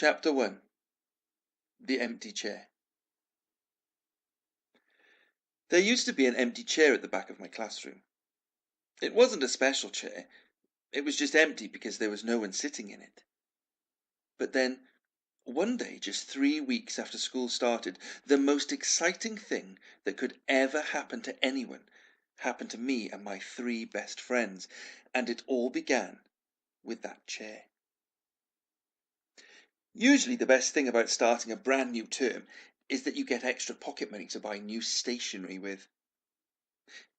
Chapter 1. The Empty Chair. There used to be an empty chair at the back of my classroom. It wasn't a special chair, it was just empty because there was no one sitting in it. But then, one day, just 3 weeks after school started, the most exciting thing that could ever happen to anyone happened to me and my 3 best friends, and it all began with that chair. Usually the best thing about starting a brand new term is that you get extra pocket money to buy new stationery with.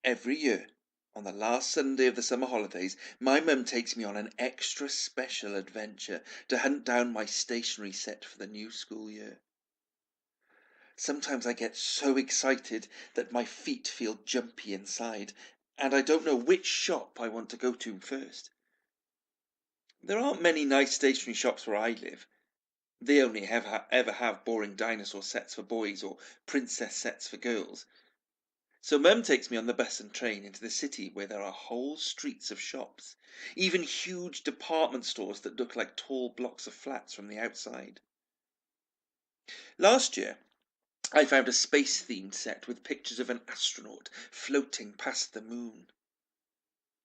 Every year, on the last Sunday of the summer holidays, my mum takes me on an extra special adventure to hunt down my stationery set for the new school year. Sometimes I get so excited that my feet feel jumpy inside, and I don't know which shop I want to go to first. There aren't many nice stationery shops where I live. They only ever have boring dinosaur sets for boys or princess sets for girls. So Mum takes me on the bus and train into the city where there are whole streets of shops, even huge department stores that look like tall blocks of flats from the outside. Last year, I found a space-themed set with pictures of an astronaut floating past the moon.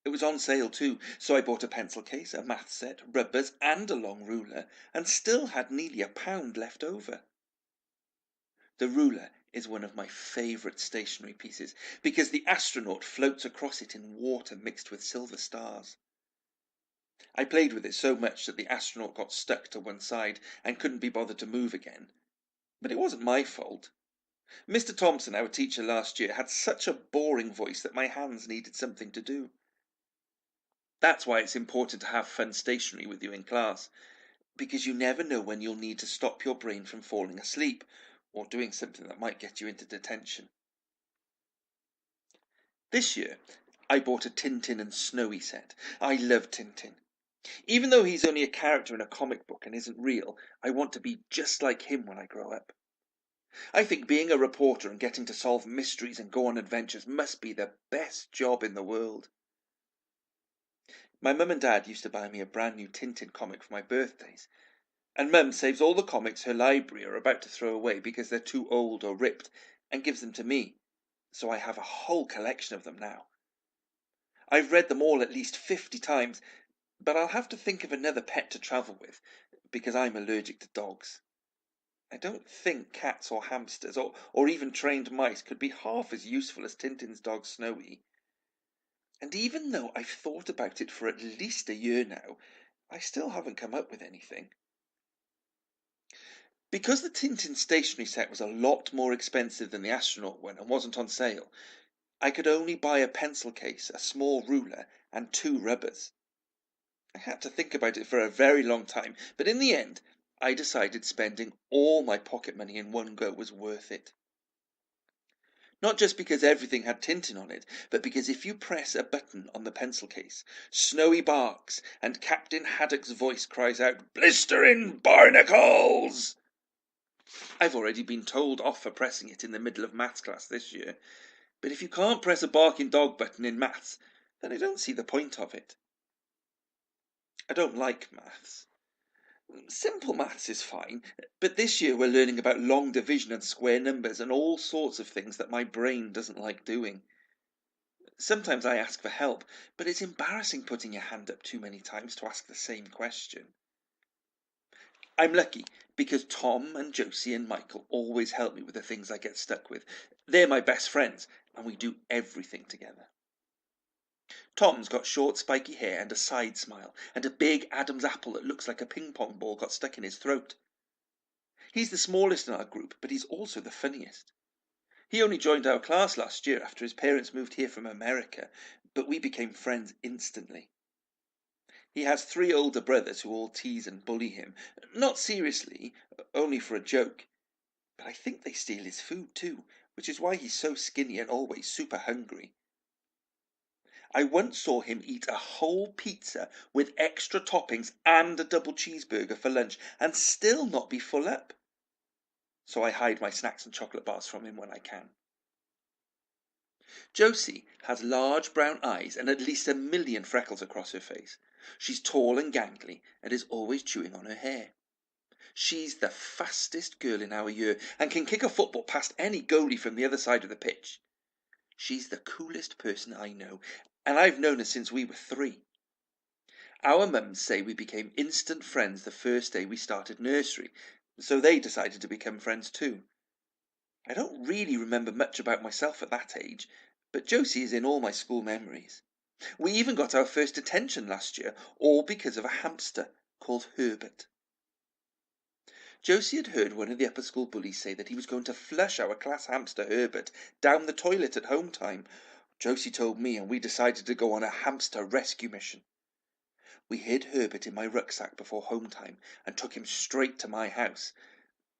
It was on sale too, so I bought a pencil case, a math set, rubbers and a long ruler, and still had nearly £1 left over. The ruler is one of my favourite stationery pieces because the astronaut floats across it in water mixed with silver stars. I played with it so much that the astronaut got stuck to one side and couldn't be bothered to move again. But it wasn't my fault. Mr. Thompson, our teacher last year, had such a boring voice that my hands needed something to do. That's why it's important to have fun stationery with you in class, because you never know when you'll need to stop your brain from falling asleep or doing something that might get you into detention. This year, I bought a Tintin and Snowy set. I love Tintin. Even though he's only a character in a comic book and isn't real, I want to be just like him when I grow up. I think being a reporter and getting to solve mysteries and go on adventures must be the best job in the world. My mum and dad used to buy me a brand new Tintin comic for my birthdays, and Mum saves all the comics her library are about to throw away because they're too old or ripped and gives them to me, so I have a whole collection of them now. I've read them all at least 50 times, but I'll have to think of another pet to travel with because I'm allergic to dogs. I don't think cats or hamsters or even trained mice could be half as useful as Tintin's dog Snowy. And even though I've thought about it for at least a year now, I still haven't come up with anything. Because the Tintin stationery set was a lot more expensive than the astronaut one and wasn't on sale, I could only buy a pencil case, a small ruler, and 2 rubbers. I had to think about it for a very long time, but in the end, I decided spending all my pocket money in one go was worth it. Not just because everything had Tintin on it, but because if you press a button on the pencil case, Snowy barks and Captain Haddock's voice cries out, "Blistering barnacles!" I've already been told off for pressing it in the middle of maths class this year, but if you can't press a barking dog button in maths, then I don't see the point of it. I don't like maths. Simple maths is fine, but this year we're learning about long division and square numbers and all sorts of things that my brain doesn't like doing. Sometimes I ask for help, but it's embarrassing putting your hand up too many times to ask the same question. I'm lucky because Tom and Josie and Michael always help me with the things I get stuck with. They're my best friends, and we do everything together. Tom's got short spiky hair and a side smile, and a big Adam's apple that looks like a ping-pong ball got stuck in his throat. He's the smallest in our group, but he's also the funniest. He only joined our class last year after his parents moved here from America, but we became friends instantly. He has 3 older brothers who all tease and bully him, not seriously, only for a joke. But I think they steal his food too, which is why he's so skinny and always super hungry. I once saw him eat a whole pizza with extra toppings and a double cheeseburger for lunch and still not be full up. So I hide my snacks and chocolate bars from him when I can. Josie has large brown eyes and at least 1,000,000 freckles across her face. She's tall and gangly and is always chewing on her hair. She's the fastest girl in our year and can kick a football past any goalie from the other side of the pitch. She's the coolest person I know, and I've known her since we were 3. Our mums say we became instant friends the first day we started nursery, so they decided to become friends too. I don't really remember much about myself at that age, but Josie is in all my school memories. We even got our first detention last year, all because of a hamster called Herbert. Josie had heard one of the upper school bullies say that he was going to flush our class hamster Herbert down the toilet at home time. Josie told me, and we decided to go on a hamster rescue mission. We hid Herbert in my rucksack before home time and took him straight to my house.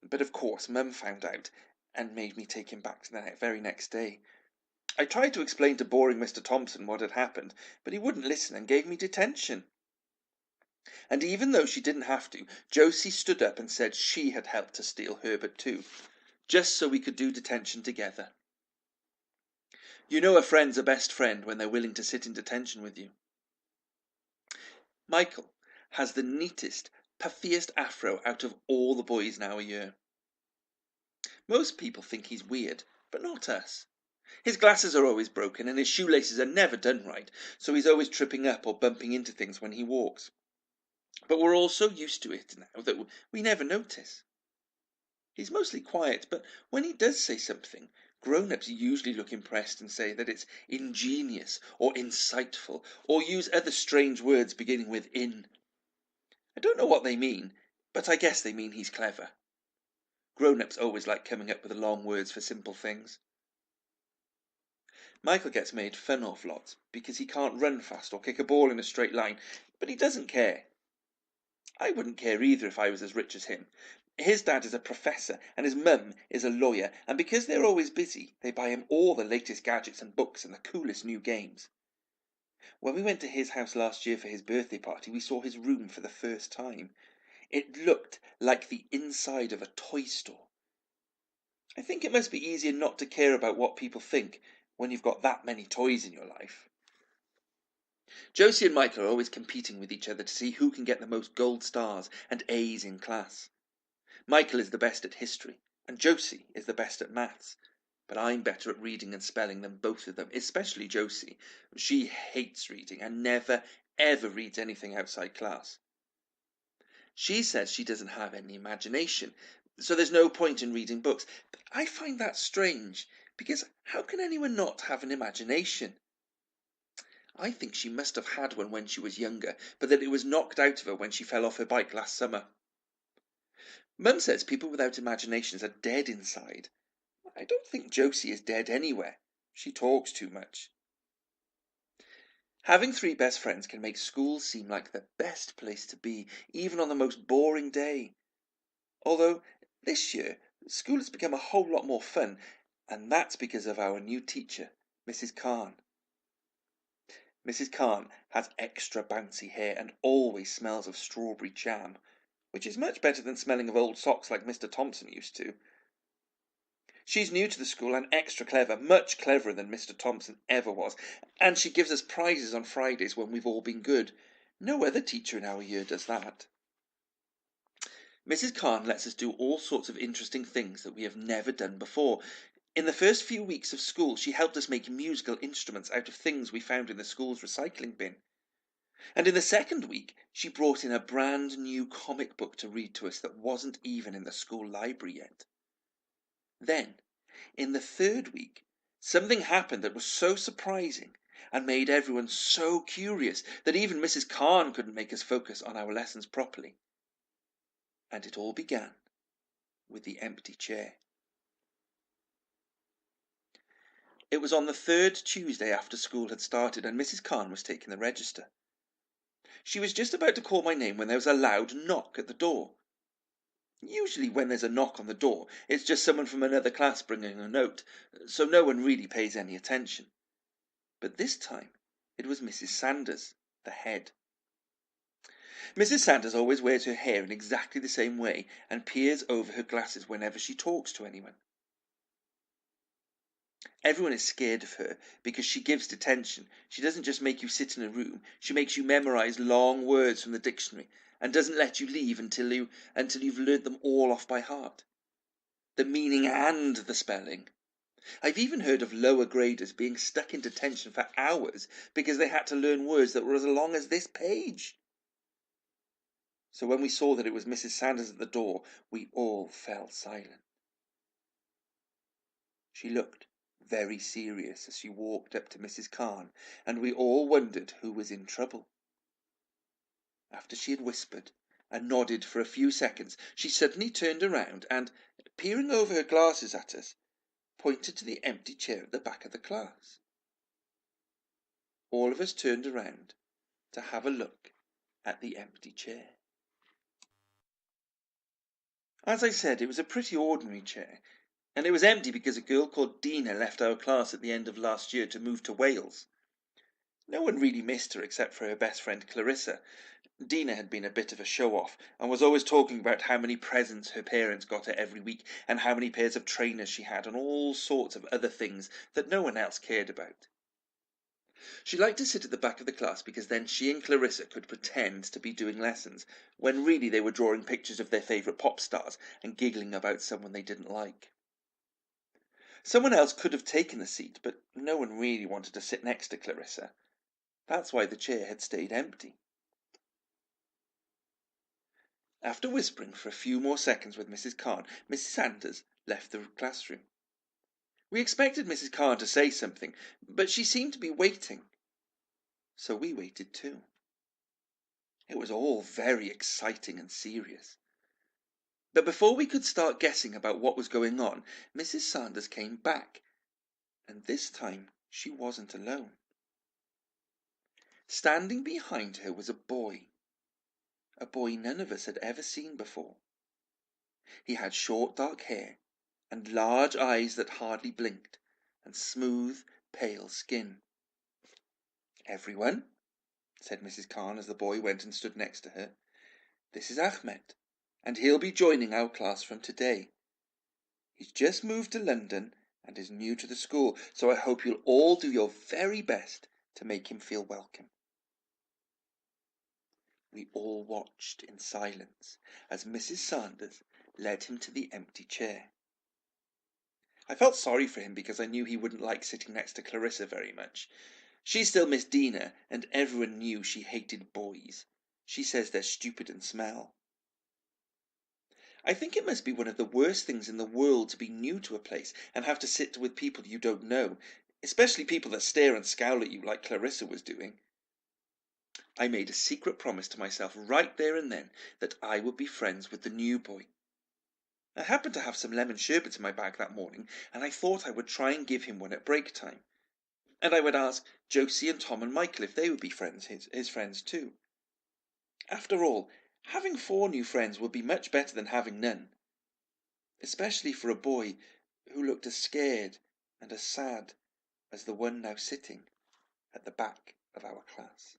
But of course Mum found out and made me take him back the very next day. I tried to explain to boring Mr. Thompson what had happened, but he wouldn't listen and gave me detention. And even though she didn't have to, Josie stood up and said she had helped to steal Herbert too, just so we could do detention together. You know a friend's a best friend when they're willing to sit in detention with you. Michael has the neatest, puffiest afro out of all the boys in our year. Most people think he's weird, but not us. His glasses are always broken and his shoelaces are never done right, so he's always tripping up or bumping into things when he walks. But we're all so used to it now that we never notice. He's mostly quiet, but when he does say something, grown-ups usually look impressed and say that it's ingenious or insightful, or use other strange words beginning with in. I don't know what they mean, but I guess they mean he's clever. Grown-ups always like coming up with long words for simple things. Michael gets made fun of lots because he can't run fast or kick a ball in a straight line, but he doesn't care. I wouldn't care either if I was as rich as him. His dad is a professor and his mum is a lawyer, and because they're always busy, they buy him all the latest gadgets and books and the coolest new games. When we went to his house last year for his birthday party, we saw his room for the first time. It looked like the inside of a toy store. I think it must be easier not to care about what people think when you've got that many toys in your life. Josie and Michael are always competing with each other to see who can get the most gold stars and A's in class. Michael is the best at history, and Josie is the best at maths. But I'm better at reading and spelling than both of them, especially Josie. She hates reading and never, ever reads anything outside class. She says she doesn't have any imagination, so there's no point in reading books. But I find that strange, because how can anyone not have an imagination? I think she must have had one when she was younger, but that it was knocked out of her when she fell off her bike last summer. Mum says people without imaginations are dead inside. I don't think Josie is dead anywhere. She talks too much. Having 3 best friends can make school seem like the best place to be, even on the most boring day. Although, this year, school has become a whole lot more fun, and that's because of our new teacher, Mrs. Khan. Mrs. Khan has extra bouncy hair and always smells of strawberry jam, which is much better than smelling of old socks like Mr. Thompson used to. She's new to the school and extra clever, much cleverer than Mr. Thompson ever was, and she gives us prizes on Fridays when we've all been good. No other teacher in our year does that. Mrs. Khan lets us do all sorts of interesting things that we have never done before. In the first few weeks of school, she helped us make musical instruments out of things we found in the school's recycling bin. And in the second week, she brought in a brand new comic book to read to us that wasn't even in the school library yet. Then, in the third week, something happened that was so surprising and made everyone so curious that even Mrs. Khan couldn't make us focus on our lessons properly. And it all began with the empty chair. It was on the 3rd Tuesday after school had started and Mrs. Khan was taking the register. She was just about to call my name when there was a loud knock at the door. Usually when there's a knock on the door, it's just someone from another class bringing a note, so no one really pays any attention. But this time, it was Mrs. Sanders, the head. Mrs. Sanders always wears her hair in exactly the same way and peers over her glasses whenever she talks to anyone. Everyone is scared of her because she gives detention. She doesn't just make you sit in a room, she makes you memorize long words from the dictionary, and doesn't let you leave until you've learnt them all off by heart. The meaning and the spelling. I've even heard of lower graders being stuck in detention for hours because they had to learn words that were as long as this page. So when we saw that it was Mrs. Sanders at the door, we all fell silent. She looked very serious as she walked up to Mrs. Khan, and we all wondered who was in trouble. After she had whispered and nodded for a few seconds, she suddenly turned around and, peering over her glasses at us, pointed to the empty chair at the back of the class. All of us turned around to have a look at the empty chair. As I said, it was a pretty ordinary chair, and it was empty because a girl called Dina left our class at the end of last year to move to Wales. No one really missed her except for her best friend Clarissa. Dina had been a bit of a show-off and was always talking about how many presents her parents got her every week and how many pairs of trainers she had and all sorts of other things that no one else cared about. She liked to sit at the back of the class because then she and Clarissa could pretend to be doing lessons when really they were drawing pictures of their favourite pop stars and giggling about someone they didn't like. Someone else could have taken the seat, but no one really wanted to sit next to Clarissa. That's why the chair had stayed empty. After whispering for a few more seconds with Mrs. Khan, Mrs. Sanders left the classroom. We expected Mrs. Khan to say something, but she seemed to be waiting. So we waited too. It was all very exciting and serious. But before we could start guessing about what was going on, Mrs. Sanders came back, and this time she wasn't alone. Standing behind her was a boy none of us had ever seen before. He had short dark hair and large eyes that hardly blinked, and smooth, pale skin. "Everyone," said Mrs. Khan as the boy went and stood next to her, "this is Ahmed, and he'll be joining our class from today. He's just moved to London and is new to the school, so I hope you'll all do your very best to make him feel welcome." We all watched in silence as Mrs. Sanders led him to the empty chair. I felt sorry for him because I knew he wouldn't like sitting next to Clarissa very much. She still missed Dina, and everyone knew she hated boys. She says they're stupid and smell. I think it must be one of the worst things in the world to be new to a place and have to sit with people you don't know, especially people that stare and scowl at you like Clarissa was doing. I made a secret promise to myself right there and then that I would be friends with the new boy. I happened to have some lemon sherbet in my bag that morning, and I thought I would try and give him one at break time. And I would ask Josie and Tom and Michael if they would be friends, his friends too. After all, having 4 new friends would be much better than having none, especially for a boy who looked as scared and as sad as the one now sitting at the back of our class.